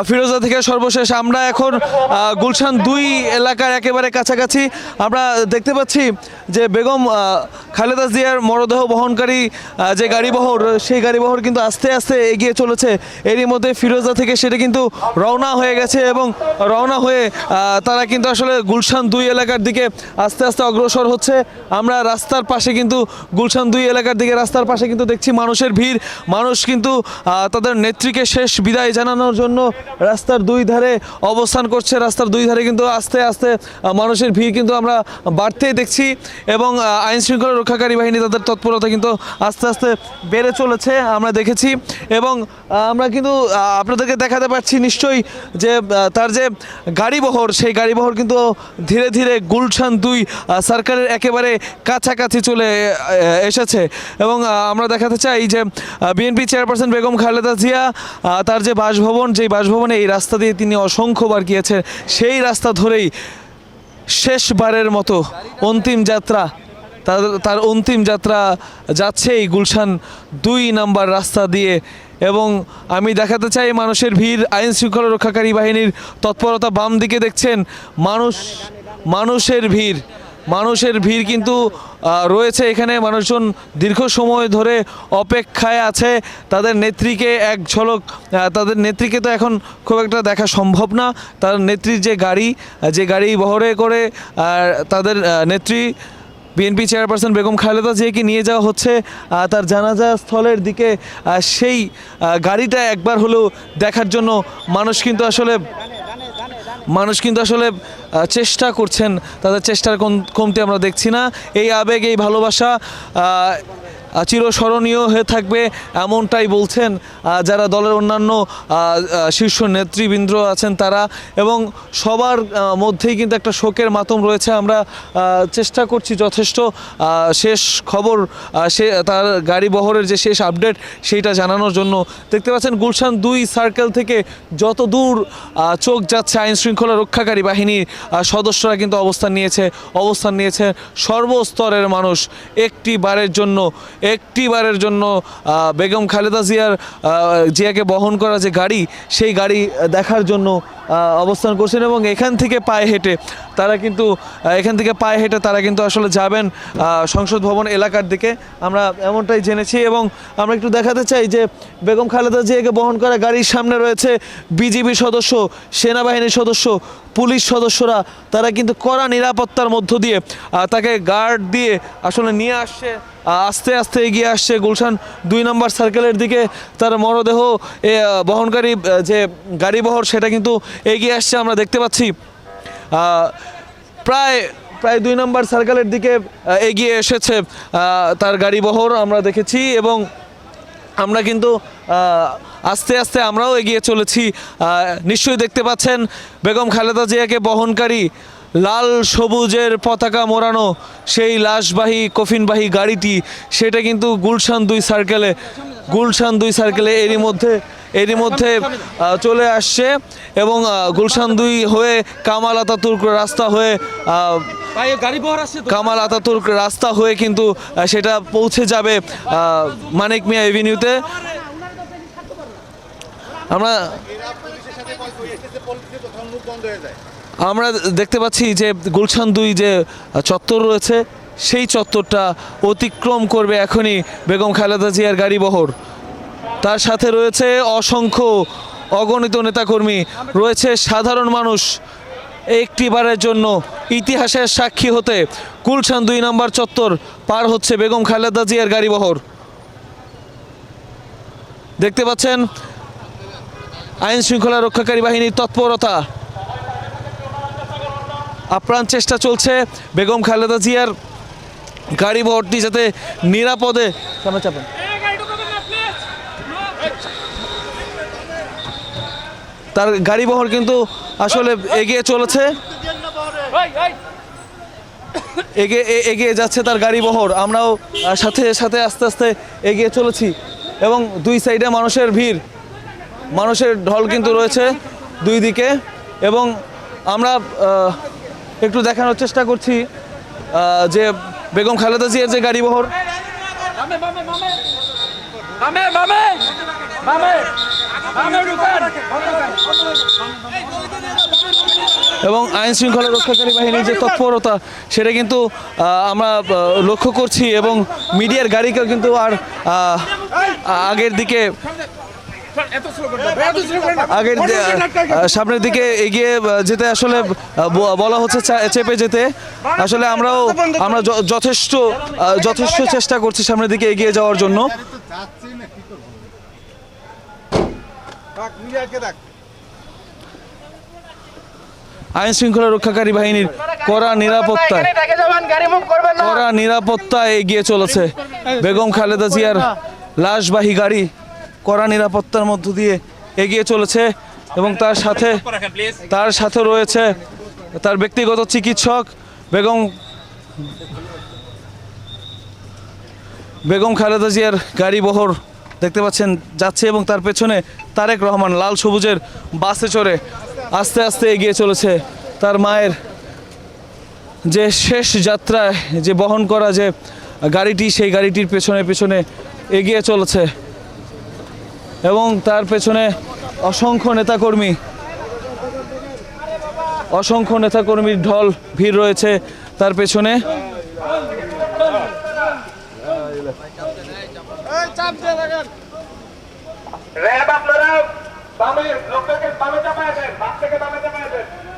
ফিরোজা থেকে সর্বশেষ আমরা এখন গুলশান 2 এলাকার একেবারে কাছাকাছি। আমরা দেখতে পাচ্ছি যে বেগম খালেদা জিয়ার মরদেহ বহনকারী যে গাড়িবহর, সেই গাড়িবহর কিন্তু আস্তে আস্তে এগিয়ে চলেছে। এরই মধ্যে ফিরোজা থেকে সেটা কিন্তু রওনা হয়ে গেছে এবং রওনা হয়ে তারা কিন্তু আসলে গুলশান 2 এলাকার দিকে আস্তে আস্তে অগ্রসর হচ্ছে। আমরা রাস্তার পাশে কিন্তু গুলশান 2 এলাকার দিকে রাস্তার পাশে কিন্তু দেখছি মানুষের ভিড়। মানুষ কিন্তু তাদের নেত্রীকে শেষ বিদায় জানানোর জন্য রাস্তার 2 ধারে অবস্থান করছে। রাস্তার 2 ধারে কিন্তু আস্তে আস্তে মানুষের ভিড় কিন্তু আমরা বাড়তেই দেখছি এবং আইন শৃঙ্খলা রক্ষাকারী বাহিনী তাদের তৎপরতা কিন্তু আস্তে আস্তে বেড়ে চলেছে আমরা দেখেছি। এবং আমরা কিন্তু আপনাদেরকে দেখাতে পারছি নিশ্চয়ই যে তার যে গাড়িবহর, সেই গাড়িবহর কিন্তু ধীরে ধীরে গুলশান 2 সার্কেলের একেবারে কাছাকাছি চলে এসেছে। এবং আমরা দেখাতে চাই যে বিএনপি চেয়ারপারসন বেগম খালেদা জিয়া তার যে বাসভবন, যেই বাসভবনে এই রাস্তা দিয়ে তিনি অসংখ্যবার গিয়েছেন, সেই রাস্তা ধরেই শেষবারের মতো অন্তিম যাত্রা, তার অন্তিম যাত্রা যাচ্ছে এই গুলশান 2 নাম্বার রাস্তা দিয়ে। এবং আমি দেখাতে চাই মানুষের ভিড়, আইন শৃঙ্খলা রক্ষাকারী বাহিনীর তৎপরতা। বাম দিকে দেখছেন মানুষের ভিড় কিন্তু রয়েছে এখানে। মানুষজন দীর্ঘ সময় ধরে অপেক্ষায় আছে তাদের নেত্রীকে এক ঝলক, তাদের নেত্রীকে তো এখন খুব একটা দেখা সম্ভব না। তার নেত্রীর যে গাড়ি বহরে করে তাদের নেত্রী বিএনপি চেয়ারপারসন বেগম খালেদা জিয়াকে নিয়ে যাওয়া হচ্ছে তার জানাজা স্থলের দিকে, সেই গাড়িটা একবার হলেও দেখার জন্য মানুষ কিন্তু আসলে চেষ্টা করছেন। তাদের চেষ্টার কমতি আমরা দেখছি না। এই আবেগ, এই ভালোবাসা চিরস্মরণীয় হয়ে থাকবে এমনটাই বলছেন যারা দলের অন্যান্য শীর্ষ নেতৃবৃন্দ আছেন তারা। এবং সবার মধ্যেই কিন্তু একটা শোকের মাতম রয়েছে। আমরা চেষ্টা করছি যথেষ্ট শেষ খবর, তার গাড়ি বহরের যে শেষ আপডেট সেইটা জানানোর জন্য। দেখতে পাচ্ছেন গুলশান 2 সার্কেল থেকে যত দূর চোখ যাচ্ছে আইন শৃঙ্খলা রক্ষাকারী বাহিনীর সদস্যরা কিন্তু অবস্থান নিয়েছে। সর্বস্তরের মানুষ একটিবারের জন্য বেগম খালেদা জিয়াকে বহন করা যে গাড়ি, সেই গাড়ি দেখার জন্য অবস্থান করছেন। এবং এখান থেকে পায়ে হেঁটে তারা কিন্তু আসলে যাবেন সংসদ ভবন এলাকার দিকে, আমরা এমনটাই জেনেছি। এবং আমরা একটু দেখাতে চাই যে বেগম খালেদা জিয়াকে বহন করা গাড়ির সামনে রয়েছে বিজিবি সদস্য, সেনাবাহিনীর সদস্য, পুলিশ সদস্যরা। তারা কিন্তু কড়া নিরাপত্তার মধ্য দিয়ে তাকে গার্ড দিয়ে আসলে নিয়ে আসছে, আস্তে আস্তে এগিয়ে আসছে গুলশান 2 নম্বর সার্কেলের দিকে। তার মরদেহ বহনকারী যে গাড়িবহর সেটা কিন্তু এগিয়ে আসছে আমরা দেখতে পাচ্ছি। প্রায় 2 নম্বর সার্কেলের দিকে এগিয়ে এসেছে তার গাড়িবহর আমরা দেখেছি। এবং আমরা কিন্তু আস্তে আস্তে আমরাও এগিয়ে চলেছি। নিশ্চয়ই দেখতে পাচ্ছেন বেগম খালেদা জিয়াকে বহনকারী লাল সবুজের পতাকা মোড়ানো সেই লাশবাহী কফিনবাহী গাড়িটি, সেটা কিন্তু গুলশান 2 সার্কেলে এরই মধ্যে চলে আসছে। এবং গুলশান 2 হয়ে কামাল আতাতুর্ক রাস্তা হয়ে কিন্তু সেটা পৌঁছে যাবে মানিক মিয়া এভিনিউতে। আমরা দেখতে পাচ্ছি যে গুলশান 2 যে চত্বর রয়েছে, সেই চত্বরটা অতিক্রম করবে এখনই বেগম খালেদা জিয়ার গাড়িবহর। তার সাথে রয়েছে অসংখ্য অগণিত নেতাকর্মী, রয়েছে সাধারণ মানুষ। একটিবারের জন্য ইতিহাসের সাক্ষী হতে গুলশান 2 নম্বর চত্বর পার হচ্ছে বেগম খালেদা জিয়ার গাড়িবহর। দেখতে পাচ্ছেন আইন শৃঙ্খলা রক্ষাকারী বাহিনীর তৎপরতা, আপ্রাণ চেষ্টা চলছে বেগম খালেদা জিয়ার গাড়িবহরটি যাতে নিরাপদে তার গাড়িবহর কিন্তু আসলে এগিয়ে চলেছে, এগিয়ে যাচ্ছে তার গাড়িবহর। আমরাও সাথে সাথে আস্তে আস্তে এগিয়ে চলেছি। এবং 2 সাইডে মানুষের ঢল কিন্তু রয়েছে 2 দিকে। এবং আমরা একটু দেখানোর চেষ্টা করছি যে বেগম খালেদা জিয়ার যে গাড়িবহর, এবং আইন শৃঙ্খলা রক্ষাকারী বাহিনীর যে তৎপরতা সেটা কিন্তু আমরা লক্ষ্য করছি এবং মিডিয়ার গাড়িকেও কিন্তু আর আগের দিকে সামনের দিকে এগিয়ে যেতে আসলে বলা হচ্ছে চেপে যেতে। আসলে আমরা যথেষ্ট চেষ্টা করছি সামনের দিকে এগিয়ে যাওয়ার জন্য। আইন শৃঙ্খলা রক্ষাকারী বাহিনীর কড়া নিরাপত্তায় এগিয়ে চলেছে বেগম খালেদা জিয়ার লাশবাহী গাড়ি কড়া নিরাপত্তার মধ্য দিয়ে এগিয়ে চলেছে এবং তার সাথে রয়েছে তার ব্যক্তিগত চিকিৎসক। বেগম খালেদা জিয়ার গাড়ি বহর দেখতে পাচ্ছেন যাচ্ছে এবং তার পেছনে তারেক রহমান লাল সবুজের বাসে চড়ে আস্তে আস্তে এগিয়ে চলেছে তার মায়ের যে শেষ যাত্রায় যে বহন করা যে গাড়িটি, সেই গাড়িটির পেছনে এগিয়ে চলেছে এবং তার পেছনে অসংখ্য নেতাকর্মীর ঢল ভিড় রয়েছে তার পেছনে।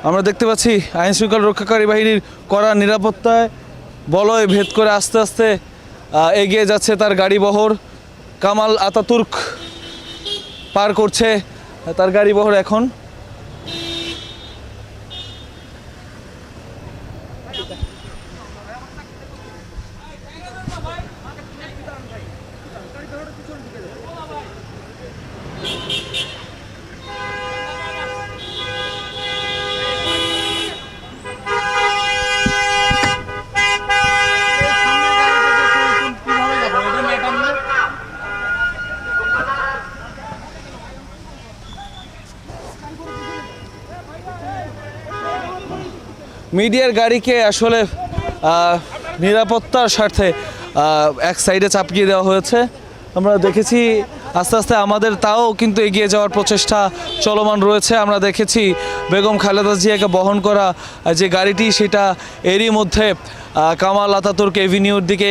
আমরা দেখতে পাচ্ছি আইন শৃঙ্খলা রক্ষাকারী বাহিনীর কড়া নিরাপত্তায় বলয় ভেদ করে আস্তে আস্তে এগিয়ে যাচ্ছে তার গাড়ি বহর। কামাল আতাতুর্ক পার করছে তার গাড়ি বহর এখন। মিডিয়ার গাড়িকে আসলে নিরাপত্তার স্বার্থে এক সাইডে চাপিয়ে দেওয়া হয়েছে। আমরা দেখেছি আস্তে আস্তে আমাদের তাও কিন্তু এগিয়ে যাওয়ার প্রচেষ্টা চলমান রয়েছে। আমরা দেখেছি বেগম খালেদা জিয়াকে বহন করা যে গাড়িটি সেটা এরই মধ্যে কামাল আতাতুর্ক এভিনিউর দিকে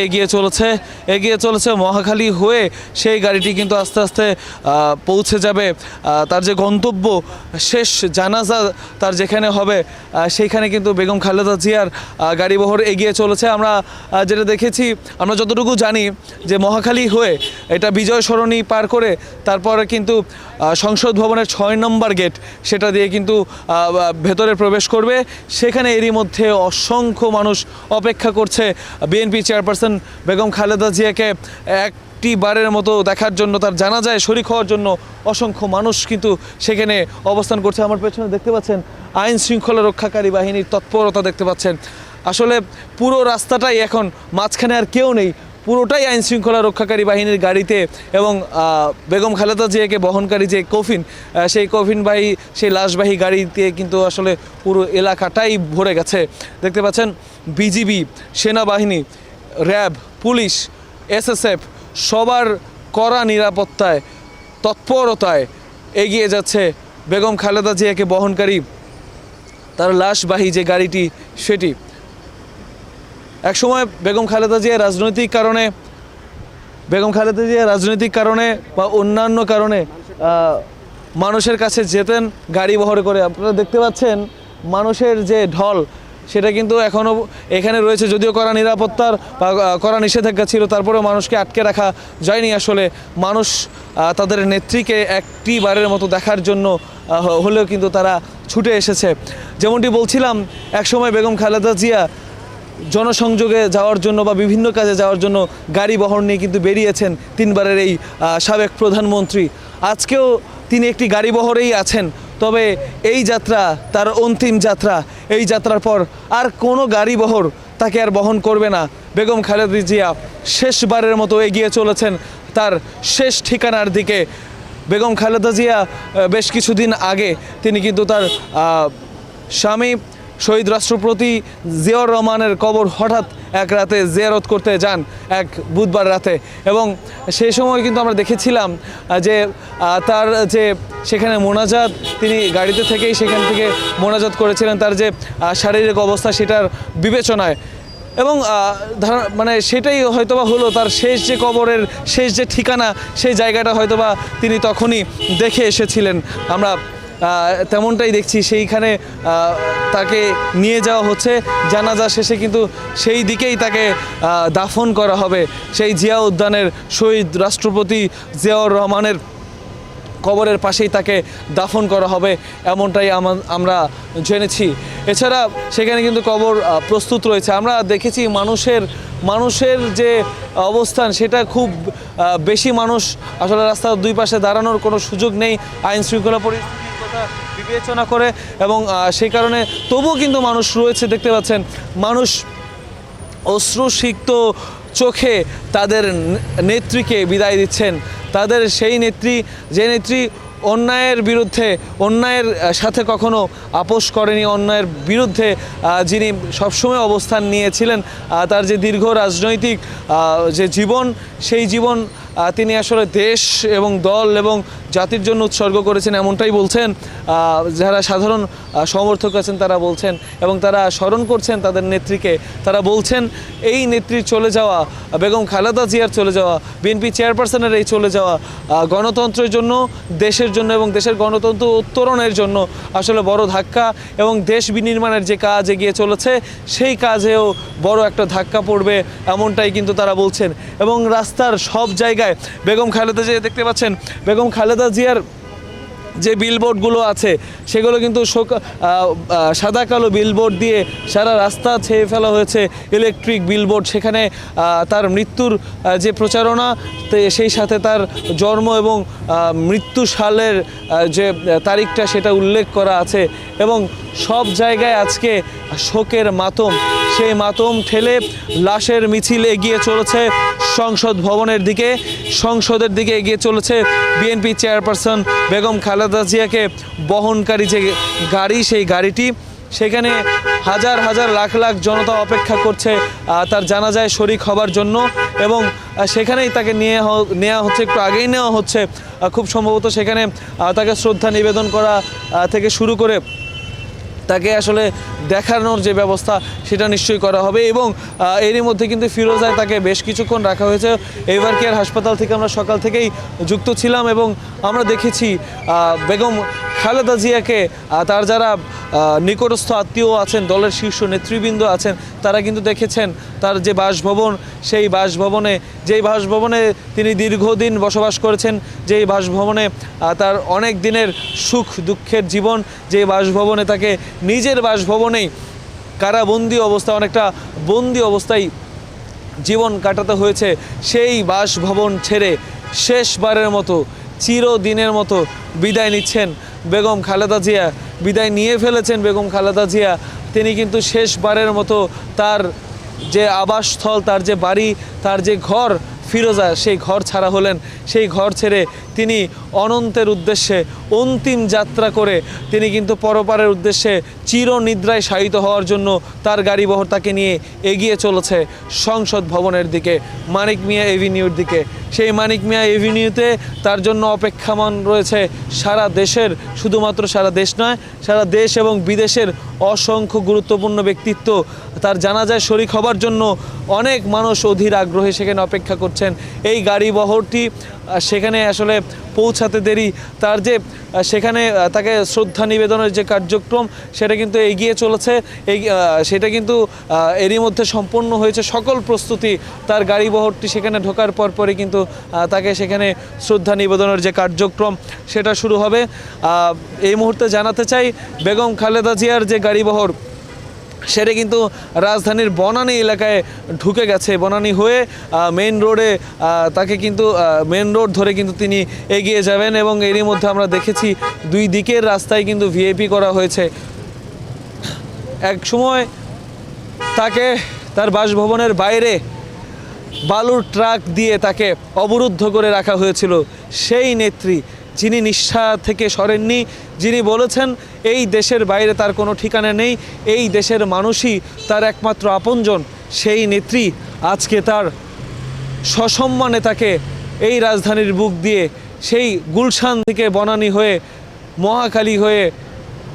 এগিয়ে চলেছে মহাখালী হয়ে সেই গাড়িটি কিন্তু আস্তে আস্তে পৌঁছে যাবে তার যে গন্তব্য, শেষ জানাজা তার যেখানে হবে সেইখানে কিন্তু বেগম খালেদা জিয়ার গাড়িবহর এগিয়ে চলেছে। আমরা যেটা দেখেছি, আমরা যতটুকু জানি যে মহাখালী হয়ে এটা বিজয় সরণি পার করে তারপরে কিন্তু সংসদ ভবনের 6 নম্বর গেট সেটা দিয়ে কিন্তু ভেতরে প্রবেশ করবে। সেখানে এরই মধ্যে অসংখ্য মানুষ অপেক্ষা করছে বিএনপি চেয়ারপারসন বেগম খালেদা জিয়াকে একটি বারের মতো দেখার জন্য, তার জানাজায় শরীক হওয়ার জন্য অসংখ্য মানুষ কিন্তু সেখানে অবস্থান করছে। আমার পেছনে দেখতে পাচ্ছেন আইন শৃঙ্খলা রক্ষাকারী বাহিনীর তৎপরতা দেখতে পাচ্ছেন। আসলে পুরো রাস্তাটাই এখন মাঝখানে আর কেউ নেই, পুরোটাই আইন শৃঙ্খলা রক্ষাকারী বাহিনীর গাড়িতে এবং বেগম খালেদা জিয়াকে বহনকারী যে কফিন, সেই কফিনবাহী সেই লাশবাহী গাড়িতে কিন্তু আসলে পুরো এলাকাটাই ভরে গেছে। দেখতে পাচ্ছেন বিজিবি, সেনাবাহিনী, র্যাব, পুলিশ, এসএসএফ সবার কড়া নিরাপত্তায় তৎপরতায় এগিয়ে যাচ্ছে বেগম খালেদা জিয়াকে বহনকারী তার লাশবাহী যে গাড়িটি সেটি। একসময় বেগম খালেদা জিয়া রাজনৈতিক কারণে বা অন্যান্য কারণে মানুষের কাছে যেতেন গাড়ি বহর করে। আপনারা দেখতে পাচ্ছেন মানুষের যে ঢল সেটা কিন্তু এখনও এখানে রয়েছে, যদিও কড়া নিরাপত্তার বা কড়া নিষেধাজ্ঞা ছিল, তারপরেও মানুষকে আটকে রাখা যায়নি। আসলে মানুষ তাদের নেত্রীকে একটি বারের মতো দেখার জন্য হলেও কিন্তু তারা ছুটে এসেছে। যেমনটি বলছিলাম, একসময় বেগম খালেদা জিয়া জনসংযোগে যাওয়ার জন্য বা বিভিন্ন কাজে যাওয়ার জন্য গাড়ি বহর নিয়ে কিন্তু বেরিয়েছেন 3 বারের এই সাবেক প্রধানমন্ত্রী। আজকেও তিনি একটি গাড়ি বহরেই আছেন, তবে এই যাত্রা তার অন্তিম যাত্রা। এই যাত্রার পর আর কোনো গাড়ি বহর তাকে আর বহন করবে না। বেগম খালেদা জিয়া শেষবারের মতো এগিয়ে চলেছেন তার শেষ ঠিকানার দিকে। বেগম খালেদা জিয়া বেশ কিছুদিন আগে তিনি কিন্তু তার স্বামী শহীদ রাষ্ট্রপতি জিয়াউর রহমানের কবর হঠাৎ এক রাতে জিয়ারত করতে যান এক বুধবার রাতে, এবং সেই সময় কিন্তু আমরা দেখেছিলাম যে তার যে সেখানে মোনাজাত, তিনি গাড়িতে থেকেই সেখান থেকে মোনাজাত করেছিলেন তার যে শারীরিক অবস্থা সেটার বিবেচনায়, এবং মানে সেটাই হয়তোবা হলো তার শেষ যে কবরের শেষ যে ঠিকানা, সেই জায়গাটা হয়তোবা তিনি তখনই দেখে এসেছিলেন। আমরা তেমনটাই দেখছি, সেইখানে তাকে নিয়ে যাওয়া হচ্ছে, জানাজা শেষে কিন্তু সেই দিকেই তাকে দাফন করা হবে, সেই জিয়া উদ্যানের শহীদ রাষ্ট্রপতি জিয়াউর রহমানের কবরের পাশেই তাকে দাফন করা হবে, এমনটাই আমরা জেনেছি। এছাড়া সেখানে কিন্তু কবর প্রস্তুত রয়েছে। আমরা দেখেছি মানুষের যে অবস্থান সেটা খুব বেশি মানুষ আসলে রাস্তার দুই পাশে দাঁড়ানোর কোনো সুযোগ নেই আইন শৃঙ্খলা পরিস্থিতির কথা বিবেচনা করে, এবং সেই কারণে তবুও কিন্তু মানুষ রয়েছে, দেখতে পাচ্ছেন মানুষ অশ্রুসিক্ত চোখে তাদের নেত্রীকে বিদায় দিচ্ছেন। তাদের সেই নেত্রী, যে নেত্রী অন্যায়ের বিরুদ্ধে, অন্যায়ের সাথে কখনো আপোষ করেনি, অন্যায়ের বিরুদ্ধে যিনি সবসময় অবস্থান নিয়েছিলেন, তার যে দীর্ঘ রাজনৈতিক যে জীবন, সেই জীবন তিনি আসলে দেশ এবং দল এবং জাতির জন্য উৎসর্গ করেছেন, এমনটাই বলছেন যারা সাধারণ সমর্থক আছেন তারা বলছেন, এবং তারা স্মরণ করছেন তাদের নেত্রীকে। তারা বলছেন এই নেত্রীর চলে যাওয়া, বেগম খালেদা জিয়ার চলে যাওয়া, বিএনপি চেয়ারপারসনের এই চলে যাওয়া গণতন্ত্রের জন্য, দেশের জন্য এবং দেশের গণতন্ত্র উত্তরণের জন্য আসলে বড় ধাক্কা, এবং দেশ বিনির্মাণের যে কাজ এগিয়ে চলেছে সেই কাজেও বড় একটা ধাক্কা পড়বে, এমনটাই কিন্তু তারা বলছেন। এবং রাস্তার সব জায়গায় বেগম খালেদা জিয়া, দেখতে পাচ্ছেন বেগম খালেদা জিয়ার যে বিলবোর্ডগুলো আছে সেগুলো কিন্তু সাদা কালো বিলবোর্ড দিয়ে সারা রাস্তা ছেয়ে ফেলা হয়েছে, ইলেকট্রিক বিলবোর্ড। সেখানে তার মৃত্যুর যে প্রচারণা, সেই সাথে তার জন্ম এবং মৃত্যু সালের যে তারিখটা সেটা উল্লেখ করা আছে, এবং সব জায়গায় আজকে শোকের মাতম। সেই মাতম ঠেলে লাশের মিছিল এগিয়ে চলেছে সংসদ ভবনের দিকে, সংসদের দিকে এগিয়ে চলেছে বিএনপি চেয়ারপারসন বেগম খালেদা জিয়াকে বহনকারী যে গাড়ি, সেই গাড়িটি। সেখানে হাজার হাজার লাখ লাখ জনতা অপেক্ষা করছে তার জানাজায় শরিক হবার জন্য, এবং সেখানেই তাকে নেওয়া হচ্ছে, একটু আগেই নেওয়া হচ্ছে খুব সম্ভবত। সেখানে তাকে শ্রদ্ধা নিবেদন করা থেকে শুরু করে তাকে আসলে দেখানোর যে ব্যবস্থা সেটা নিশ্চয়ই করা হবে, এবং এরই মধ্যে কিন্তু ফিরোজায় তাকে বেশ কিছুক্ষণ রাখা হয়েছে। এভার কেয়ার হাসপাতাল থেকে আমরা সকাল থেকেই যুক্ত ছিলাম, এবং আমরা দেখেছি বেগম খালেদা জিয়াকে তার যারা নিকটস্থ আত্মীয় আছেন, দলের শীর্ষ নেতৃবৃন্দ আছেন, তারা কিন্তু দেখেছেন তার যে বাসভবন, সেই বাসভবনে তিনি দীর্ঘদিন বসবাস করেছেন, যেই বাসভবনে তার অনেক দিনের সুখ দুঃখের জীবন, যে বাসভবনে তাকে নিজের বাসভবনেই কারাবন্দি অবস্থা, অনেকটা বন্দি অবস্থায় জীবন কাটাতে হয়েছে, সেই বাসভবন ছেড়ে শেষবারের মতো, চিরদিনের মতো বিদায় নিচ্ছেন বেগম খালেদা জিয়া। বিদায় নিয়ে ফেলেছেন বেগম খালেদা জিয়া। তিনি কিন্তু শেষবারের মতো তার যে আবাসস্থল, তার যে বাড়ি, তার যে ঘর ফিরোজা, সেই ঘর ছাড়া হলেন। সেই ঘর ছেড়ে তিনি অনন্তের উদ্দেশ্যে অন্তিম যাত্রা করে তিনি কিন্তু পরপারের উদ্দেশ্যে চিরনিদ্রায় শায়িত হওয়ার জন্য তার গাড়িবহর তাকে নিয়ে এগিয়ে চলেছে সংসদ ভবনের দিকে, মানিক মিয়া এভিনিউর দিকে। সেই মানিক মিয়া এভিনিউতে তার জন্য অপেক্ষমান রয়েছে সারা দেশের, শুধুমাত্র সারা দেশ নয়, সারা দেশ এবং বিদেশের অসংখ্য গুরুত্বপূর্ণ ব্যক্তিত্ব। তার জানাজায় শরিক হবার জন্য অনেক মানুষ অধীর আগ্রহে সেখানে অপেক্ষা করছেন। এই গাড়িবহরটি সেখানে আসলে পৌঁছাতে দেরি, তার যে সেখানে তাকে শ্রদ্ধা নিবেদনের যে কার্যক্রম সেটা কিন্তু এগিয়ে চলেছে, সেটা কিন্তু এরই মধ্যে সম্পন্ন হয়েছে সকল প্রস্তুতি। তার গাড়িবহরটি সেখানে ঢোকার পরপরই কিন্তু তাকে সেখানে শ্রদ্ধা নিবেদনের যে কার্যক্রম সেটা শুরু হবে। এই মুহূর্তে জানাতে চাই বেগম খালেদা জিয়ার যে গাড়িবহর সেটা কিন্তু রাজধানীর বনানী এলাকায় ঢুকে গেছে। বনানী হয়ে মেন রোডে তাকে কিন্তু মেন রোড ধরে কিন্তু তিনি এগিয়ে যাবেন, এবং এরই মধ্যে আমরা দেখেছি দুই দিকের রাস্তায় কিন্তু ভিআইপি করা হয়েছে। এক সময় তাকে তার বাসভবনের বাইরে বালুর ট্রাক দিয়ে তাকে অবরুদ্ধ করে রাখা হয়েছিল। সেই নেত্রী, যিনি নিষ্ঠা থেকে সরেননি, যিনি বলেছেন এই দেশের বাইরে তার কোনো ঠিকানা নেই, এই দেশের মানুষই তার একমাত্র আপনজন, সেই নেত্রী আজকে তার সসম্মানে তাকে এই রাজধানীর বুক দিয়ে সেই গুলশান থেকে বনানী হয়ে মহাখালী হয়ে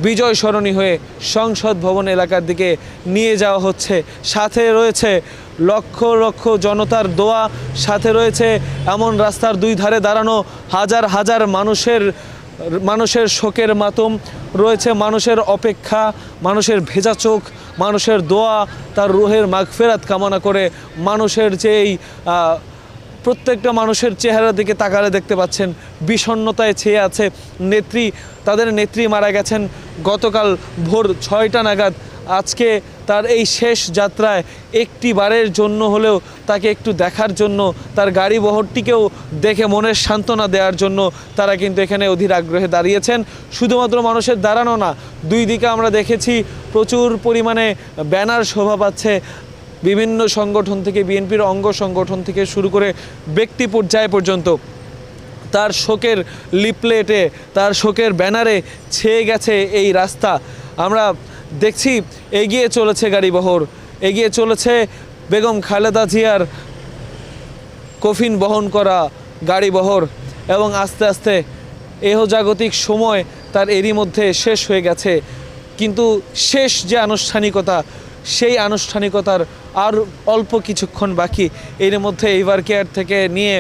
বিজয় সরণী হয়ে সংসদ ভবন এলাকার দিকে নিয়ে যাওয়া হচ্ছে। সাথে রয়েছে লক্ষ লক্ষ জনতার দোয়া, সাথে রয়েছে এমন রাস্তার দুই ধারে দাঁড়ানো হাজার হাজার মানুষের শোকের মাতম, রয়েছে মানুষের অপেক্ষা, মানুষের ভেজা চোখ, মানুষের দোয়া, তার রুহের মাগফিরাত কামনা করে মানুষের যে এই প্রত্যেকটা মানুষের চেহারার দিকে তাকালে দেখতে পাচ্ছেন বিষণ্ণতায় ছেয়ে আছে নেত্রী। তাদের নেত্রী মারা গেছেন গতকাল ভোর 6টা নাগাদ। আজকে তার এই শেষ যাত্রায় একটি বারের জন্য হলেও তাকে একটু দেখার জন্য, তার গাড়ি বহরটিকেও দেখে মনের সান্ত্বনা দেওয়ার জন্য তারা কিন্তু এখানে অধীর আগ্রহে দাঁড়িয়েছেন। শুধুমাত্র মানুষের দাঁড়ানো না, দুই দিকে আমরা দেখেছি প্রচুর পরিমাণে ব্যানার শোভা পাচ্ছে বিভিন্ন সংগঠন থেকে, বিএনপির অঙ্গ সংগঠন থেকে শুরু করে ব্যক্তি পর্যায় পর্যন্ত। তার শোকের লিফলেটে, তার শোকের ব্যানারে ছেয়ে গেছে এই রাস্তা। আমরা দেখছি এগিয়ে চলেছে গাড়িবহর, এগিয়ে চলেছে বেগম খালেদা জিয়ার কফিন বহন করা গাড়িবহর, এবং আস্তে আস্তে এহজাগতিক সময় তার এরই মধ্যে শেষ হয়ে গেছে। কিন্তু শেষ যে আনুষ্ঠানিকতা, সেই আনুষ্ঠানিকতার আর অল্প কিছুক্ষণ বাকি। এর মধ্যে এভার কেয়ার থেকে নিয়ে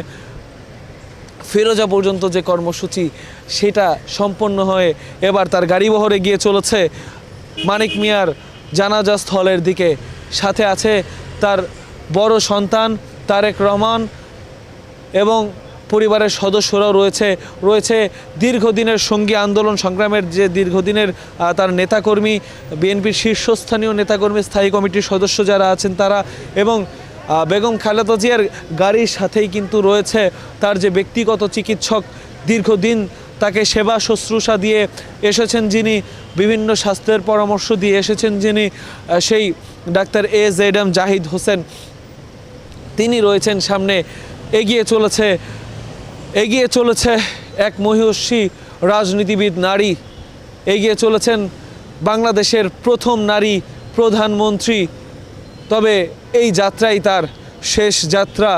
ফিরোজা পর্যন্ত যে কর্মসূচি, সেটা সম্পন্ন হয়ে এবার তার গাড়িবহরে গিয়ে চলেছে মানিক মিয়ার জানাজা স্থলের দিকে। সাথে আছে তার বড় সন্তান তারেক রহমান এবং পরিবারের সদস্যরাও রয়েছে দীর্ঘদিনের সঙ্গী আন্দোলন সংগ্রামের যে দীর্ঘদিনের তার নেতাকর্মী, বিএনপির শীর্ষস্থানীয় নেতাকর্মী, স্থায়ী কমিটির সদস্য যারা আছেন তারা, এবং বেগম খালেদা জিয়ার গাড়ির সাথেই কিন্তু রয়েছে তার যে ব্যক্তিগত চিকিৎসক, দীর্ঘদিন তাকে সেবা শুশ্রূষা দিয়ে এসেছেন যিনি, বিভিন্ন স্বাস্থ্যের পরামর্শ দিয়ে এসেছেন যিনি, সেই ডাক্তার AZM জাহিদ হোসেন, তিনি রয়েছেন সামনে। এগিয়ে চলেছে এক মহিয়সী রাজনীতিবিদ নারী, এগিয়ে চলেছেন বাংলাদেশের প্রথম নারী প্রধানমন্ত্রী। তবে এই যাত্রাই তার শেষ যাত্রা।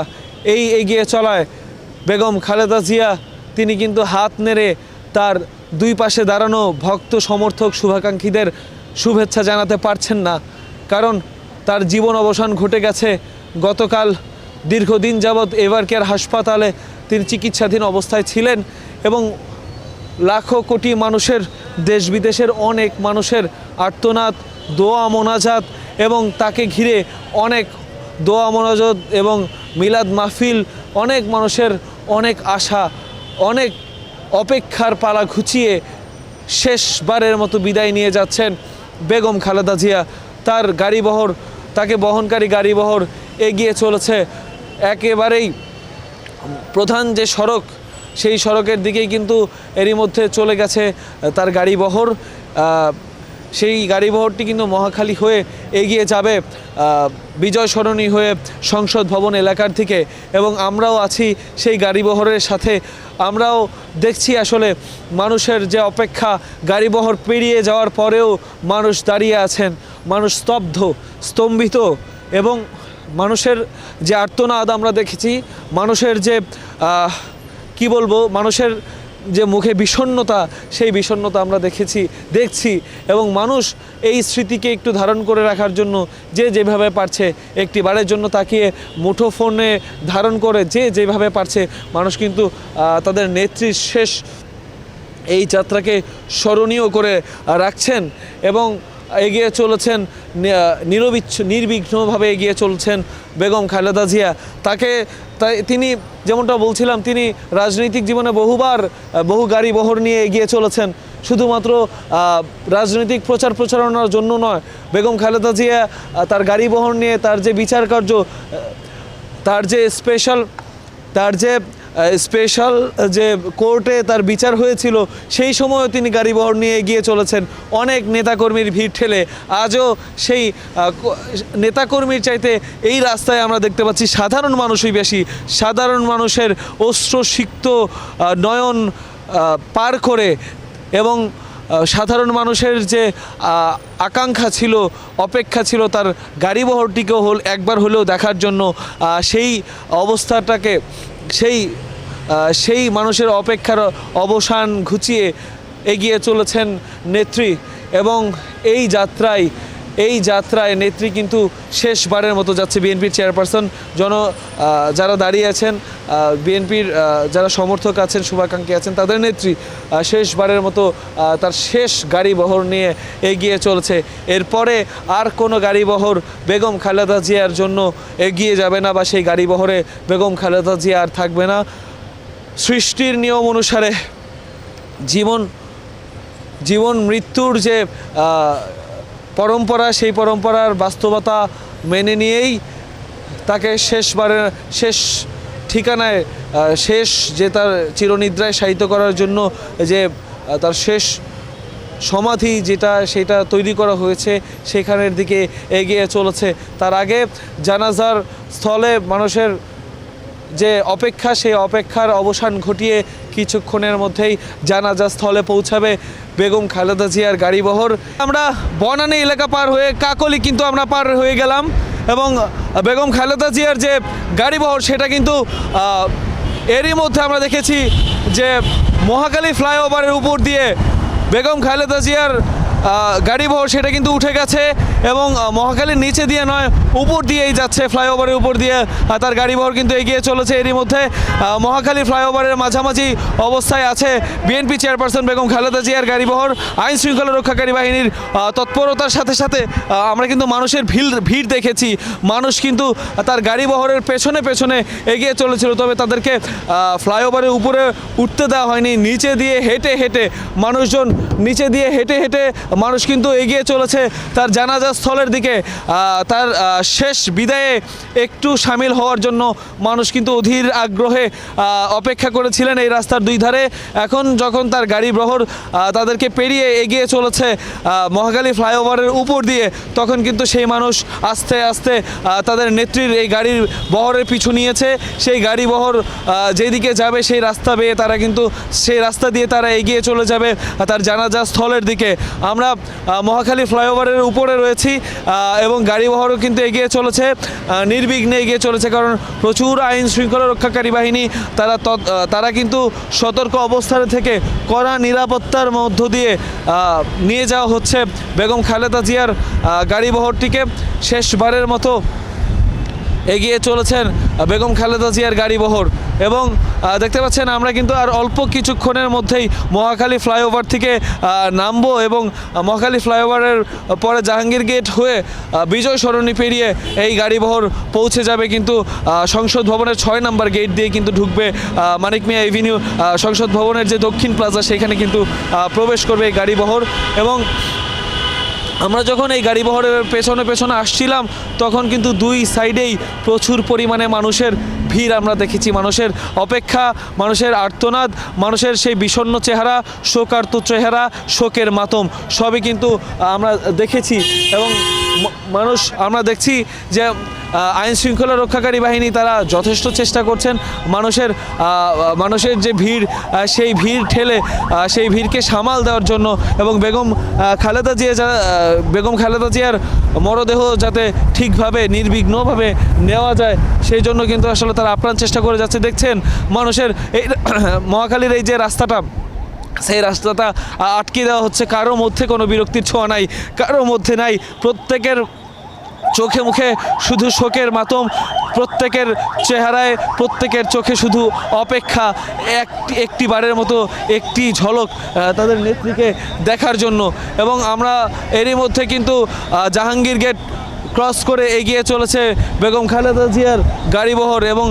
এই এগিয়ে চলায় বেগম খালেদা জিয়া তিনি কিন্তু হাত নেড়ে তার দুই পাশে দাঁড়ানো ভক্ত সমর্থক শুভাকাঙ্ক্ষীদের শুভেচ্ছা জানাতে পারছেন না, কারণ তার জীবন অবসান ঘটে গেছে গতকাল। দীর্ঘদিন যাবৎ এভার কেয়ার হাসপাতালে তিনি চিকিৎসাধীন অবস্থায় ছিলেন, এবং লাখো কোটি মানুষের, দেশ বিদেশের অনেক মানুষের আর্তনাদ, দোয়া মোনাজাত, এবং তাকে ঘিরে অনেক দোয়া মোনাজাত এবং মিলাদ মাহফিল, অনেক মানুষের অনেক আশা, অনেক অপেক্ষার পালা ঘুচিয়ে শেষবারের মতো বিদায় নিয়ে যাচ্ছেন বেগম খালেদা জিয়া। তার গাড়িবহর, তাকে বহনকারী গাড়িবহর এগিয়ে চলেছে একেবারেই প্রধান যে সড়ক, সেই সড়কের দিকেই কিন্তু এরই মধ্যে চলে গেছে তার গাড়িবহর। সেই গাড়িবহরটি কিন্তু মহাখালী হয়ে এগিয়ে যাবে বিজয় সরণী হয়ে সংসদ ভবন এলাকার থেকে, এবং আমরাও আছি সেই গাড়িবহরের সাথে। আমরাও দেখছি আসলে মানুষের যে অপেক্ষা, গাড়িবহর পেরিয়ে যাওয়ার পরেও মানুষ দাঁড়িয়ে আছেন, মানুষ স্তম্ভিত, এবং মানুষের যে আর্তনাদ আমরা দেখেছি, মানুষের যে কি বলবো, মানুষের যে মুখে বিষণ্ণতা, সেই বিষণ্ণতা আমরা দেখছি, এবং মানুষ এই স্মৃতিকে একটু ধারণ করে রাখার জন্য যে যেভাবে পারছে, একটি বারের জন্য তাকিয়ে মুঠোফোনে ধারণ করে যে যেভাবে পারছে, মানুষ কিন্তু তাদের নেত্রীর শেষ এই যাত্রাকে স্মরণীয় করে রাখছেন, এবং এগিয়ে চলেছেন নির্বিঘ্নভাবে এগিয়ে চলছেন বেগম খালেদা জিয়া। তিনি যেমনটা বলছিলাম, তিনি রাজনৈতিক জীবনে বহু গাড়ি বহর নিয়ে এগিয়ে চলেছেন, শুধুমাত্র রাজনৈতিক প্রচারণার জন্য নয়। বেগম খালেদা জিয়া তার গাড়ি বহর নিয়ে তার যে বিচার কার্য, তার যে স্পেশাল যে কোর্টে তার বিচার হয়েছিল, সেই সময়ও তিনি গাড়িবহর নিয়ে এগিয়ে চলেছেন অনেক নেতাকর্মীর ভিড় ঠেলে। আজও সেই নেতাকর্মীর চাইতে এই রাস্তায় আমরা দেখতে পাচ্ছি সাধারণ মানুষই বেশি। সাধারণ মানুষের অশ্রুসিক্ত নয়ন পার করে এবং সাধারণ মানুষের যে আকাঙ্ক্ষা ছিল, অপেক্ষা ছিল তার গাড়িবহরটিকেও একবার হলেও দেখার জন্য, সেই অবস্থাটাকে সেই মানুষের অপেক্ষার অবসান ঘুচিয়ে এগিয়ে চলেছেন নেত্রী। এবং এই যাত্রায় নেত্রী কিন্তু শেষবারের মতো যাচ্ছে। বিএনপির চেয়ারপারসন যারা দাঁড়িয়ে আছেন, বিএনপির যারা সমর্থক আছেন, শুভাকাঙ্ক্ষী আছেন, তাদের নেত্রী শেষবারের মতো তার শেষ গাড়িবহর নিয়ে এগিয়ে চলেছে। এরপরে আর কোনো গাড়িবহর বেগম খালেদা জিয়ার জন্য এগিয়ে যাবে না, বা সেই গাড়িবহরে বেগম খালেদা জিয়া আর থাকবে না। সৃষ্টির নিয়ম অনুসারে জীবন মৃত্যুর যে পরম্পরা, সেই পরম্পরার বাস্তবতা মেনে নিয়েই তাকে শেষ ঠিকানায়, যে তার চিরনিদ্রায় শায়িত করার জন্য যে তার শেষ সমাধি সেটা তৈরি করা হয়েছে, সেখানের দিকে এগিয়ে চলেছে। তার আগে জানাজার স্থলে মানুষের যে অপেক্ষা, সেই অপেক্ষার অবসান ঘটিয়ে কিছুক্ষণের মধ্যেই জানাজা স্থলে পৌঁছাবে বেগম খালেদা জিয়ার গাড়িবহর। আমরা বনানী এলাকা পার হয়ে কাকলি কিন্তু আমরা পার হয়ে গেলাম, এবং বেগম খালেদা জিয়ার যে গাড়িবহর সেটা কিন্তু এরই মধ্যে আমরা দেখেছি যে মহাখালী ফ্লাইওভারের উপর দিয়ে বেগম খালেদা জিয়ার গাড়িবহর সেটা কিন্তু উঠে গেছে, এবং মহাখালীর নিচে দিয়ে নয়, উপর দিয়েই যাচ্ছে, ফ্লাইওভারের উপর দিয়ে তার গাড়িবহর কিন্তু এগিয়ে চলেছে। এরই মধ্যে মহাখালী ফ্লাইওভারের মাঝামাঝি অবস্থায় আছে বিএনপি চেয়ারপারসন বেগম খালেদা জিয়ার গাড়িবহর। আইন শৃঙ্খলা রক্ষাকারী বাহিনীর তৎপরতার সাথে সাথে আমরা কিন্তু মানুষের ভিড় দেখেছি। মানুষ কিন্তু তার গাড়িবহরের পেছনে এগিয়ে চলেছিল, তবে তাদেরকে ফ্লাইওভারের উপরে উঠতে দেওয়া হয়নি। নিচে দিয়ে হেঁটে মানুষজন মানুষ কিন্তু এগিয়ে চলেছে তার জানাজা স্থলের দিকে। তার শেষ বিদায়ে একটু সামিল হওয়ার জন্য মানুষ কিন্তু অধীর আগ্রহে অপেক্ষা করেছিলেন এই রাস্তার দুই ধারে। এখন যখন তার গাড়িবহর তাদেরকে পেরিয়ে এগিয়ে চলেছে মহাখালী ফ্লাইওভারের উপর দিয়ে, তখন কিন্তু সেই মানুষ আস্তে আস্তে তাদের নেত্রীর এই গাড়ির বহরের পিছু নিয়েছে। সেই গাড়িবহর যেদিকে যাবে সেই রাস্তা বেয়ে তারা কিন্তু সেই রাস্তা দিয়ে তারা এগিয়ে চলে যাবে তার জানাজা স্থলের দিকে। আমরা মহাখালী ফ্লাইওভারের উপরে রয়েছি, এবং গাড়িবহরও কিন্তু এগিয়ে চলেছে, নির্বিঘ্নে এগিয়ে চলেছে, কারণ প্রচুর আইন শৃঙ্খলা রক্ষাকারী বাহিনী তারা কিন্তু সতর্ক অবস্থানে থেকে কড়া নিরাপত্তার মধ্য দিয়ে নিয়ে যাওয়া হচ্ছে বেগম খালেদা জিয়ার গাড়িবহরটিকে। শেষবারের মতো এগিয়ে চলেছেন বেগম খালেদা জিয়ার গাড়িবহর, এবং দেখতে পাচ্ছেন আমরা কিন্তু আর অল্প কিছুক্ষণের মধ্যেই মহাখালী ফ্লাইওভার থেকে নামবো, এবং মহাখালী ফ্লাইওভারের পরে জাহাঙ্গীর গেট হয়ে বিজয় সরণি পেরিয়ে এই গাড়িবহর পৌঁছে যাবে কিন্তু সংসদ ভবনের 6 নম্বর গেট দিয়ে কিন্তু ঢুকবে মানিক মিয়া এভিনিউ। সংসদ ভবনের যে দক্ষিণ প্লাজা, সেখানে কিন্তু প্রবেশ করবে এই গাড়িবহর। এবং আমরা যখন এই গাড়িবহরের পেছনে আসছিলাম, তখন কিন্তু দুই সাইডেই প্রচুর পরিমাণে মানুষের ভিড় আমরা দেখেছি। মানুষের অপেক্ষা, মানুষের আর্তনাদ, মানুষের সেই বিষণ্ণ চেহারা, শোকার্ত চেহারা, শোকের মাতম সবই কিন্তু আমরা দেখেছি। এবং আমরা দেখছি যে আইন শৃঙ্খলা রক্ষাকারী বাহিনী তারা যথেষ্ট চেষ্টা করছেন মানুষের যে ভিড়, সেই ভিড় ঠেলে সেই ভিড়কে সামাল দেওয়ার জন্য, এবং বেগম খালেদা জিয়ার মরদেহ যাতে ঠিকভাবে নির্বিঘ্নভাবে নেওয়া যায়, সেই জন্য কিন্তু আসলে তারা আপ্রাণ চেষ্টা করে যাচ্ছে। দেখছেন মানুষের এই মহাখালীর এই যে রাস্তাটা, সেই রাস্তাটা আটকে দেওয়া হচ্ছে। কারো মধ্যে কোনো বিরক্তির ছোঁয়া নাই, কারো মধ্যে নাই, প্রত্যেকের চোখে মুখে শুধু শোকের মাতম, প্রত্যেকের চেহারায়, প্রত্যেকের চোখে শুধু অপেক্ষা একটি বারের মতো একটি ঝলক তাদের নেত্রীকে দেখার জন্য। এবং আমরা এরই মধ্যে কিন্তু জাহাঙ্গীর গেট ক্রস করে এগিয়ে চলেছে বেগম খালেদা জিয়ার গাড়িবহর, এবং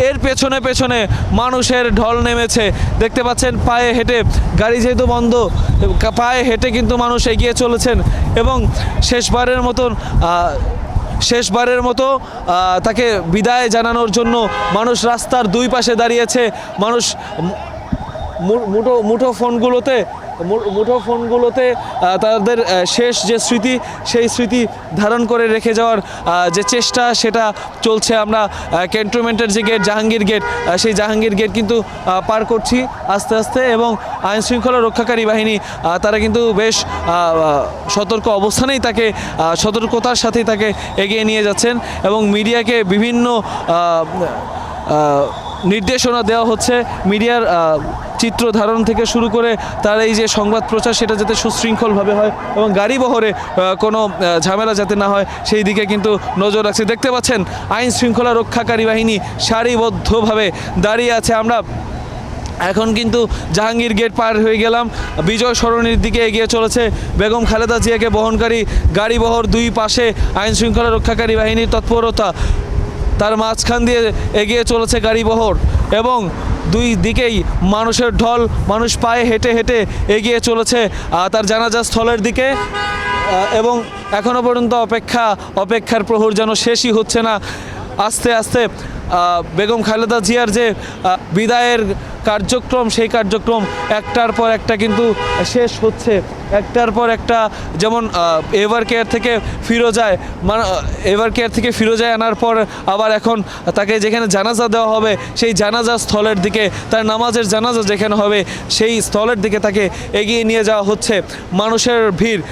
এর পেছনে মানুষের ঢল নেমেছে। দেখতে পাচ্ছেন পায়ে হেঁটে, গাড়ি যেহেতু বন্ধ, পায়ে হেঁটে কিন্তু মানুষ এগিয়ে চলেছেন, এবং শেষবারের মতো তাকে বিদায় জানানোর জন্য মানুষ রাস্তার দুই পাশে দাঁড়িয়েছে। মানুষ মুঠো ফোনগুলোতে মুঠোফোনগুলোতে তাদের শেষ যে স্মৃতি সেই স্মৃতি ধারণ করে রেখে যাওয়ার যে চেষ্টা সেটা চলছে। আমরা ক্যান্টনমেন্টের যে গেট জাহাঙ্গীর গেট সেই জাহাঙ্গীর গেট কিন্তু পার করছি আস্তে আস্তে, এবং আইনশৃঙ্খলা রক্ষাকারী বাহিনী তারা কিন্তু বেশ সতর্ক অবস্থানেই তাকে সতর্কতার সাথেই তাকে এগিয়ে নিয়ে যাচ্ছেন, এবং মিডিয়াকে বিভিন্ন নির্দেশনা দেওয়া হচ্ছে। মিডিয়ার চিত্র ধারণ থেকে শুরু করে তার এই যে সংবাদ প্রচার সেটা যাতে সুশৃঙ্খলভাবে হয় এবং গাড়ি বহরে কোনো ঝামেলা যাতে না হয় সেই দিকে কিন্তু নজর রাখছে। দেখতে পাচ্ছেন আইন শৃঙ্খলা রক্ষাকারী বাহিনী সারিবদ্ধভাবে দাঁড়িয়ে আছে। আমরা এখন কিন্তু জাহাঙ্গীর গেট পার হয়ে গেলাম, বিজয় সরণির দিকে এগিয়ে চলেছে বেগম খালেদা জিয়াকে বহনকারী গাড়ি বহর। দুই পাশে আইন শৃঙ্খলা রক্ষাকারী বাহিনীর তৎপরতা, তার মাঝখান দিয়ে এগিয়ে চলেছে গাড়ি বহর, এবং দুই দিকেই মানুষের ঢল, মানুষ পায়ে হেঁটে হেঁটে এগিয়ে চলেছে তার জানাজা স্থলের দিকে। এবং এখনও পর্যন্ত অপেক্ষার প্রহর যেন শেষই হচ্ছে না। আস্তে আস্তে বেগম খালেদা জিয়ার যে বিদায়ের কার্যক্রম সেই কার্যক্রম একটার পর একটা কিন্তু শেষ হচ্ছে, একটার পর একটা। যেমন এভার কেয়ার থেকে ফিরোজায় আনার পর আবার এখন তাকে যেখানে জানাজা দেওয়া হবে সেই জানাজা স্থলের দিকে, তার নামাজের জানাজা যেখানে হবে সেই স্থলের দিকে তাকে এগিয়ে নিয়ে যাওয়া হচ্ছে। মানুষের ভিড়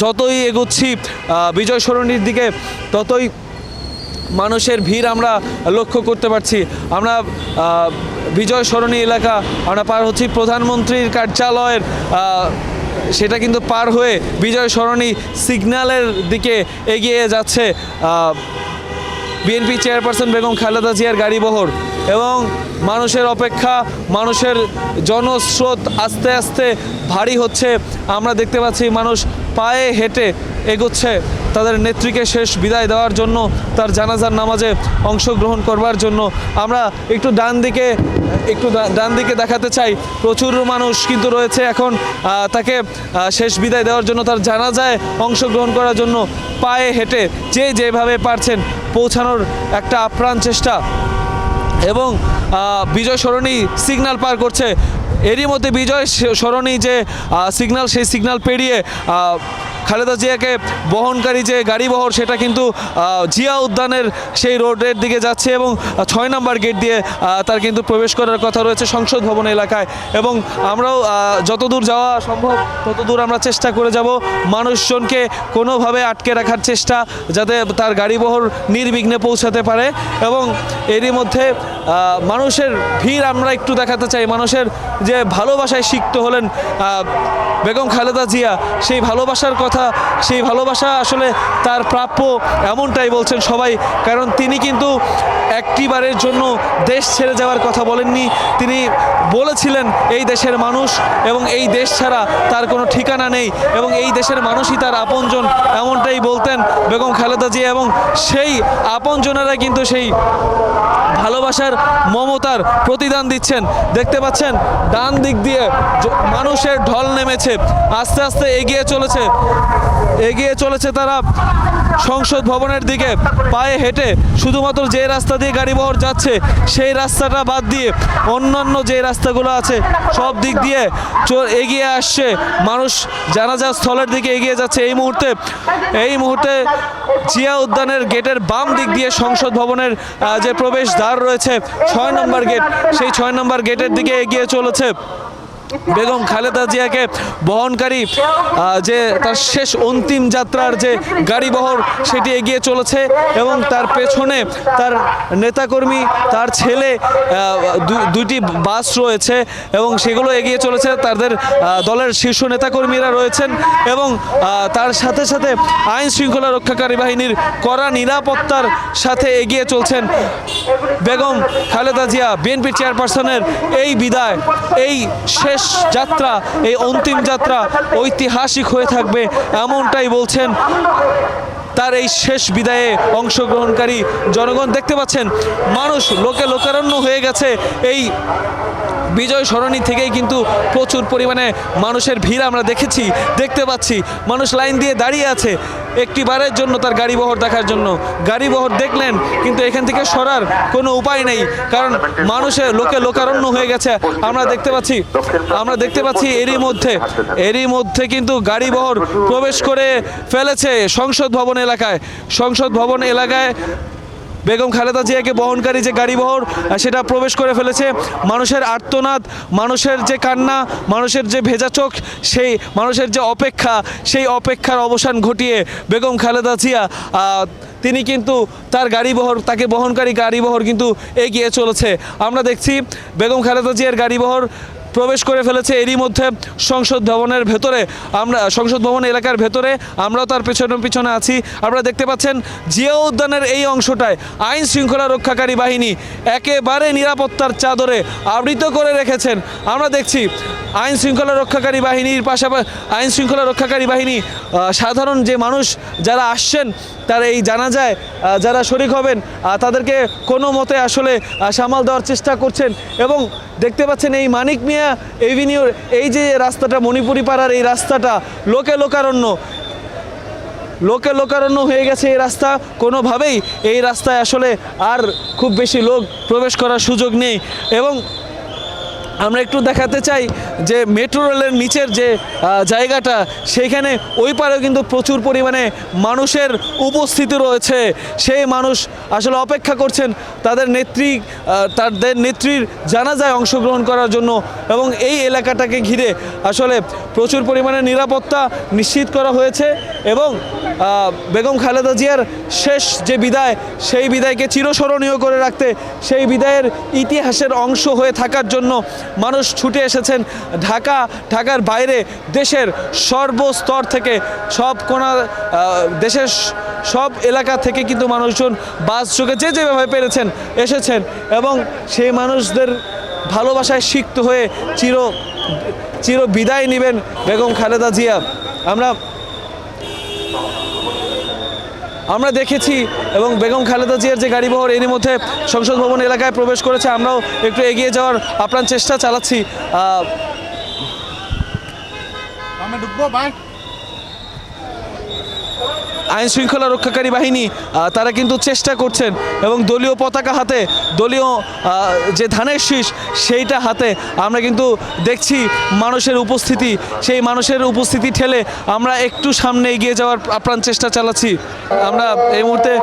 যতই এগোচ্ছি বিজয় সরণির দিকে ততই মানুষের ভিড় আমরা লক্ষ্য করতে পারছি। আমরা বিজয় সরণি এলাকা আমরা পার হচ্ছি, প্রধানমন্ত্রীর কার্যালয়ের সেটা কিন্তু পার হয়ে বিজয় সরণি সিগন্যালের দিকে এগিয়ে যাচ্ছে বিএনপি চেয়ারপারসন বেগম খালেদা জিয়ার গাড়ি বহর, এবং মানুষের অপেক্ষা, মানুষের জনস্রোত আস্তে আস্তে ভারী হচ্ছে। আমরা দেখতে পাচ্ছি মানুষ পায়ে হেঁটে এগোচ্ছে তাদের নেত্রীকে শেষ বিদায় দেওয়ার জন্য, তার জানাজার নামাজে অংশগ্রহণ করবার জন্য। আমরা একটু ডান দিকে দেখাতে চাই, প্রচুর মানুষ কিন্তু রয়েছে এখন তাকে শেষ বিদায় দেওয়ার জন্য, তার জানাজায় অংশগ্রহণ করার জন্য পায়ে হেঁটে যেভাবে পারছেন পৌঁছানোর একটা আপ্রাণ চেষ্টা। এবং বিজয় সরণি সিগন্যাল পার করছে, এরই মধ্যে বিজয় সরণি যে সিগন্যাল সেই সিগন্যাল পেরিয়ে খালেদা জিয়াকে বহনকারী যে গাড়ি বহর সেটা কিন্তু জিয়া উদ্যানের সেই রোডের দিকে যাচ্ছে, এবং 6 নম্বর গেট দিয়ে তার কিন্তু প্রবেশ করার কথা রয়েছে সংসদ ভবন এলাকায়। এবং আমরাও যতদূর যাওয়া সম্ভব ততদূর আমরা চেষ্টা করে যাব, মানুষজনকে কোনোভাবে আটকে রাখার চেষ্টা যাতে তার গাড়ি বহর নির্বিঘ্নে পৌঁছাতে পারে। এবং এরই মধ্যে মানুষের ভিড় আমরা একটু দেখাতে চাই, মানুষের যে ভালোবাসায় সিক্ত হলেন বেগম খালেদা জিয়া, সেই ভালোবাসার কথা, সেই ভালোবাসা আসলে তার প্রাপ্য এমনটাই বলছেন সবাই। কারণ তিনি কিন্তু একটিবারের জন্য দেশ ছেড়ে যাওয়ার কথা বলেননি, তিনি বলেছিলেন এই দেশের মানুষ এবং এই দেশ ছাড়া তার কোনো ঠিকানা নেই, এবং এই দেশের মানুষই তার আপনজন, এমনটাই বলতেন বেগম খালেদা জিয়া। এবং সেই আপনজনেরা কিন্তু সেই ভালোবাসার মমতার প্রতিদান দিচ্ছেন। দেখতে পাচ্ছেন ডান দিক দিয়ে মানুষের ঢল নেমেছে, আস্তে আস্তে এগিয়ে চলেছে তারা সংসদ ভবনের দিকে পায়ে হেঁটে। শুধুমাত্র যে রাস্তা দিয়ে গাড়ি বহর যাচ্ছে সেই রাস্তাটা বাদ দিয়ে অন্যান্য যে রাস্তাগুলো আছে সব দিক দিয়ে এগিয়ে আসছে মানুষ, জানাজা স্থলের দিকে এগিয়ে যাচ্ছে। এই মুহূর্তে জিয়া উদ্যানের গেটের বাম দিক দিয়ে সংসদ ভবনের যে প্রবেশ দ্বার রয়েছে 6 নম্বর গেট, সেই 6 নম্বর গেটের দিকে এগিয়ে চলেছে বেগম খালেদা জিয়াকে বহনকারী যে তার শেষ অন্তিম যাত্রার যে গাড়ি বহর সেটি এগিয়ে চলেছে, এবং তার পেছনে তার নেতাকর্মী, তার ছেলে, দুইটি বাস রয়েছে এবং সেগুলো এগিয়ে চলেছে। তাদের দলের শীর্ষ নেতাকর্মীরা রয়েছেন, এবং তার সাথে সাথে আইন শৃঙ্খলা রক্ষাকারী বাহিনীর কড়া নিরাপত্তার সাথে এগিয়ে চলছেন বেগম খালেদা জিয়া। বিএনপি চেয়ারপারসনের এই বিদায়, এই শেষ যাত্রা, এই অন্তিম যাত্রা ঐতিহাসিক হয়ে থাকবে এমনটাই বলছেন তার এই শেষ বিদায়ে অংশগ্রহণকারী জনগণ। দেখতে পাচ্ছেন মানুষ লোকারণ্য হয়ে গেছে। এই বিজয় সরণি থেকেই কিন্তু প্রচুর পরিমাণে মানুষের ভিড় আমরা দেখতে পাচ্ছি। মানুষ লাইন দিয়ে দাঁড়িয়ে আছে। একটিবারের জন্য তার গাড়িবহর দেখার জন্য। গাড়িবহর দেখলেন, কিন্তু এখান থেকে সরার কোনো উপায় নেই, কারণ মানুষের লোকারণ্য হয়ে গেছে। আমরা দেখতে পাচ্ছি এরই মধ্যে কিন্তু গাড়িবহর প্রবেশ করে ফেলেছে সংসদ ভবন এলাকায়। বেগম খালেদা জিয়াকে বহনকারী যে গাড়িবহর সেটা প্রবেশ করে ফেলেছে। মানুষের আর্তনাদ, মানুষের যে কান্না, মানুষের যে ভেজা চোখ, সেই মানুষের যে অপেক্ষা, সেই অপেক্ষার অবসান ঘটিয়ে বেগম খালেদা জিয়া তিনি কিন্তু তাকে বহনকারী গাড়িবহর কিন্তু এগিয়ে চলেছে। আমরা দেখছি বেগম খালেদা জিয়ার গাড়িবহর প্রবেশ করে ফেলেছে এরই মধ্যে সংসদ ভবন এলাকার ভেতরে। আমরাও তার পিছনে আছি। আপনারা দেখতে পাচ্ছেন জিয়া উদ্যানের এই অংশটায় আইন শৃঙ্খলা রক্ষাকারী বাহিনী একেবারে নিরাপত্তার চাদরে আবৃত করে রেখেছেন। আমরা দেখছি আইন শৃঙ্খলা রক্ষাকারী বাহিনী সাধারণ যে মানুষ যারা আসছেন, তারা এই জানাজায় যারা শরীক হবেন তাদেরকে কোনো মতে আসলে সামাল দেওয়ার চেষ্টা করছেন। এবং দেখতে পাচ্ছেন এই মানিক মিয়া এভিনিউর এই যে রাস্তাটা, মণিপুরি পাড়ার এই রাস্তাটা লোকে লোকারণ্য হয়ে গেছে। এই রাস্তা কোনোভাবেই এই রাস্তায় আসলে আর খুব বেশি লোক প্রবেশ করার সুযোগ নেই। এবং আমরা একটু দেখাতে চাই যে মেট্রো রেলের নিচের যে জায়গাটা, সেইখানে ওই পারেও কিন্তু প্রচুর পরিমাণে মানুষের উপস্থিতি রয়েছে। সেই মানুষ আসলে অপেক্ষা করছেন তাদের নেত্রীর জানাজায় অংশগ্রহণ করার জন্য। এবং এই এলাকাটাকে ঘিরে আসলে প্রচুর পরিমাণে নিরাপত্তা নিশ্চিত করা হয়েছে। এবং বেগম খালেদা জিয়ার শেষ যে বিদায়, সেই বিদায়কে চিরস্মরণীয় করে রাখতে, সেই বিদায়ের ইতিহাসের অংশ হয়ে থাকার জন্য মানুষ ছুটে এসেছেন ঢাকার বাইরে, দেশের সর্বস্তর থেকে, দেশের সব এলাকা থেকে কিন্তু মানুষজন বাস যোগে যেভাবে পেরেছেন এসেছেন। এবং সেই মানুষদের ভালোবাসায় সিক্ত হয়ে চির বিদায় নেবেন বেগম খালেদা জিয়া। আমরা দেখেছি এবং বেগম খালেদা জিয়ার যে গাড়িবহর এরই মধ্যে সংসদ ভবন এলাকায় প্রবেশ করেছে। আমরাও একটু এগিয়ে যাওয়ার আপ্রাণ চেষ্টা চালাচ্ছি। আইন শৃঙ্খলা রক্ষাকারী বাহিনী তারা কিন্তু চেষ্টা করছেন এবং দলীয় পতাকা হাতে, দলীয় যে ধানের শীষ সেইটা হাতে আমরা কিন্তু দেখছি মানুষের উপস্থিতি। সেই মানুষের উপস্থিতি ঠেলে আমরা একটু সামনে এগিয়ে যাওয়ার আপ্রাণ চেষ্টা চালাচ্ছি। আমরা এই মুহূর্তে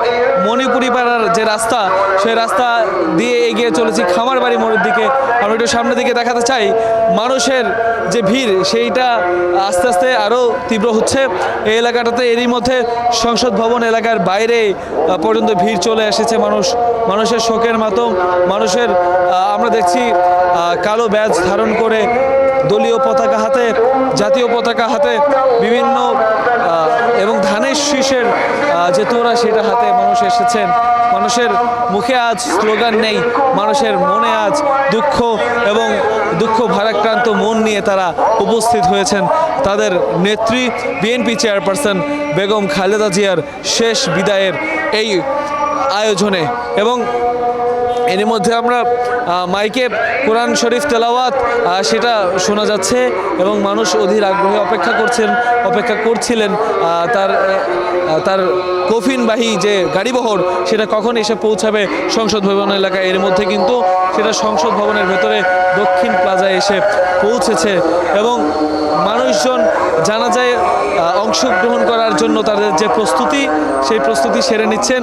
মণিপুরি পাড়ার যে রাস্তা, সেই রাস্তা দিয়ে এগিয়ে চলেছি খামারবাড়ি মোড়ের দিকে। আমরা একটু সামনের দিকে দেখাতে চাই মানুষের যে ভিড়, সেইটা আস্তে আস্তে আরও তীব্র হচ্ছে এই এলাকাটাতে। এরই মধ্যে সংসদ ভবন এলাকার বাইরে পর্যন্ত ভিড় চলে এসেছে। মানুষের শোকের মাতম, আমরা দেখছি কালো ব্যাজ ধারণ করে, দলীয় পতাকা হাতে, জাতীয় পতাকা হাতে, বিভিন্ন এবং ধানের শীষের যে তোড়া সেটা হাতে মানুষ এসেছেন। মানুষের মুখে আজ স্লোগান নেই, মানুষের মনে আজ দুঃখ ভারাক্রান্ত মন নিয়ে তারা উপস্থিত হয়েছেন তাদের নেত্রী বিএনপি চেয়ারপারসন বেগম খালেদা জিয়ার শেষ বিদায়ের এই আয়োজনে। এবং এর মধ্যে আমরা মাইকে কোরআন শরীফ তেলাওয়াত সেটা শোনা যাচ্ছে এবং মানুষ অধীর আগ্রহে অপেক্ষা করছিলেন তার কফিনবাহী যে গাড়িবহর সেটা কখন এসে পৌঁছাবে সংসদ ভবন এলাকায়। এর মধ্যে কিন্তু সেটা সংসদ ভবনের ভেতরে দক্ষিণ প্লাজায় এসে পৌঁছেছে এবং মানুষজন জানাজায় অংশগ্রহণ করার জন্য তাদের যে প্রস্তুতি, সেই প্রস্তুতি সেরে নিচ্ছেন।